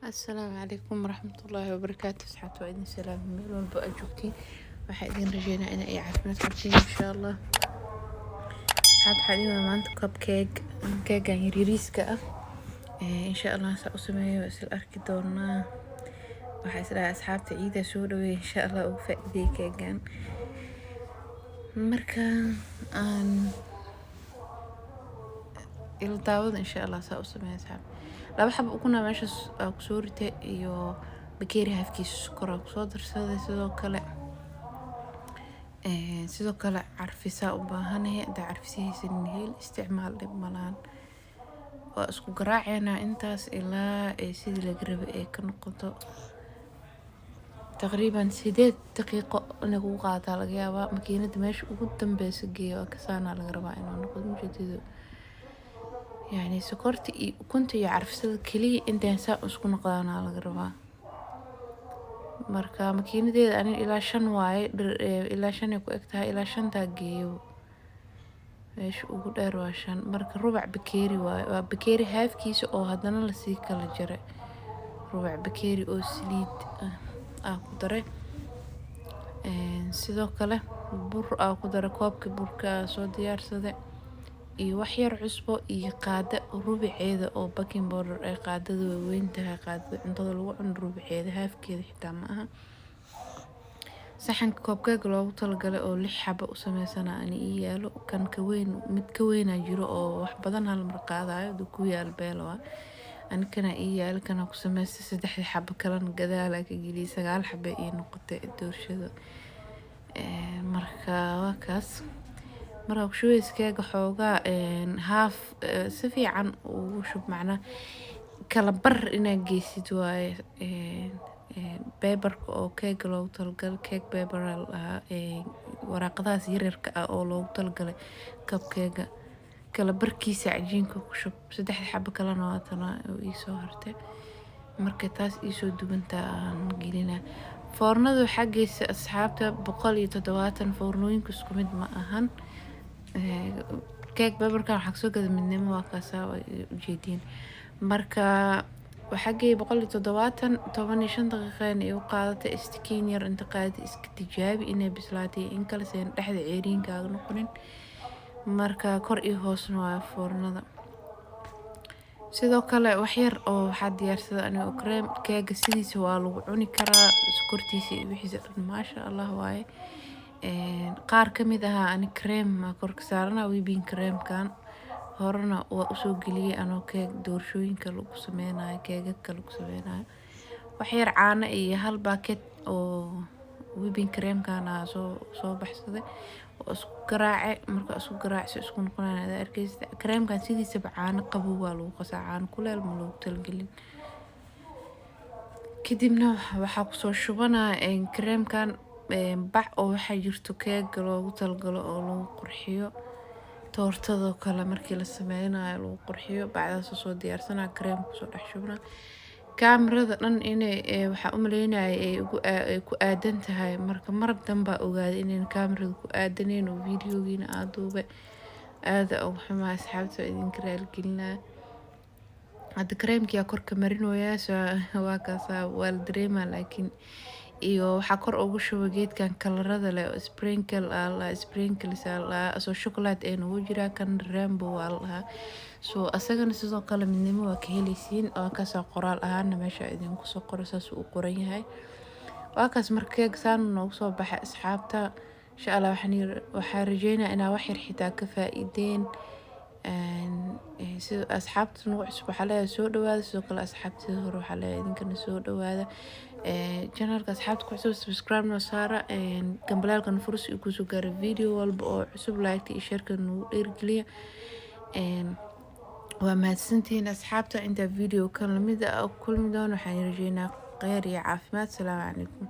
السلام عليكم ورحمة الله وبركاته. صحة وعيد سلام ميل والبا joogtiin waxaa idin rajeynaa in ay caafimaad qabtiin insha Allah. waxaan maanta keegan yariiska ah insha Allah saa u sameeyo isla arki doonaa. waxaa isla asxaabta ciida soo dhaweey insha Allah ugu faa'iideey keegan marka aan ila daawada insha Allah saa u sameeyo asxaab laba xabo ukuna meeshas ku soo ritay iyo bakeeri hafkiis kor ku soo darsaday sidoo kale carfisa u baahanahay inta carfisihiisa heel isticmaal dib malaan oo isku garaacayna intaas ilaa ay sidii laga rabay ay ka noqoto taqriiban 8 daqiiqo inagu qaata laga yaabaa makiinada meesha ugu dambaysa geeyo ka saana laga rabaa inuu noqdo mujeedido يعني سكرتي كنت يعرف كلي انت انسان اسكن قانا لغربا marka makiinadeeda ani ilaa 5 waaye ilaa 5 ku egtahay ilaa 5 geeyo meesha ugu dheer waa 5 marka rubac bakeeri waaye waa bakeeri halfkiisa oo hadana la sii kala jaray rubac bakeeri oo saliid ku daray sidoo kale bur ku daray koobka burka soo diyaarsaday iyo wax yar cusbo iyo qaada rubiceeda oo baking powder ay qaadada weyn tahay qaadada cuntada lagu cuno rubiceeda halfkeeda xitaa ma aha saxanka koobkaaga loogu talagalay oo 6 xabo u sameysana ani yaalo kan ka weyn mid ka weyn jiro oo wax badan hal mar qaadayo ku yaal beelwa ani kana yaalo kana ku sameystay 3 xabo kalena gadaal ka geli 9 xabo ee noqotay doorshada marka waa kaas marka shooyiskeega xoogaa half si fiican ugu shub macna kala bar ina geesid waaye paperka oo keega loogu talagalay cake paper waraqadaas yaryarka ah oo loogu talagalay cupkeega kala barkiisa cajiinka ku shub 3 xabo kalena waatana ii soo hartay marka taas ii soo dubanta aan gelina foornadu xaggiisa asxaabta 170 foornooyinka isku mid ma ahan cake paperka waxa soo gaday midnimo waa kaasa ujeedin marka waxa geey 170 15 daqiiqo ay u qaadatay istikiin yar inta qaadi iska tijaabi inay bislaatay in kala seen dhexda ceeriinkaaga noqonin marka kor iyo hoosna waa foornada sidoo kale wax yar oo waxa diyaarsaday aniga cream keega sidiisa waa lagu cuni karaa sokortiisa iyo wixiisa maasha Allah waaye qaar kamid ah ani cream ma korka saarana whipping cream kan horena waa u soo galiyay anoo keeg doorshooyinka lagu sameeyay keegaka lagu sameeyay wax yar caano iyo hal bucket oo whipping cream kan soo baxsaday oo isku garaacay marka isku garaacay isku noqonayna arkaysta cream kan sidiisa caano qabow waa lagu qasaa caano kuleel ma loogu talgalin kadibna waxa ku soo shubanaa cream kan bac oo waxa jirto keega loogu talgalo oo lagu qurxiyo toortada kale markii la sameeynayo lagu qurxiyo bacdaas soo diyaarsana cream ku soo dhex shubna kaamirada dhan inay waxa u maleynay ay ku aadan tahay marka mar danba ogaaday inay kaamirada ku aadaneen oo videogiina aduube aad oo xuma asxaabta idin karaal gelina hada creamkiya korka marinooyaa waa kaasa wal dareema laakiin iyo waxa kor ugu shubay geedkan kalarada leh sprinkles soo chocolate ee ugu jira kan rainbow walaha soo asagana sidoo kale midnimo waa ka helaysiin oo ka soo qoraal ahaan meesha idin ku soo qorasaas uu qoran yahay waa kaas markay saan noogu soo baxay asxaabta insha Allah waxaan rajeynaa inaa wax yar xitaa ka faa'iideen sida asxaabta nagu cusub waxa la soo dhawaada sidoo kale asxaabta hore waxa la idinkana soo dhawaada channelka asxaabta ku cusub subscribe no saara gambalaalkan furus ku soo gaaray video walba oo cusub like iyo share kan u dheergeliya waa mahadsantiin asxaabta inta video kan lamid ah kulmi doon waxaan rajeynaa khayr iyo caafimaad. Assalaamu calaykum.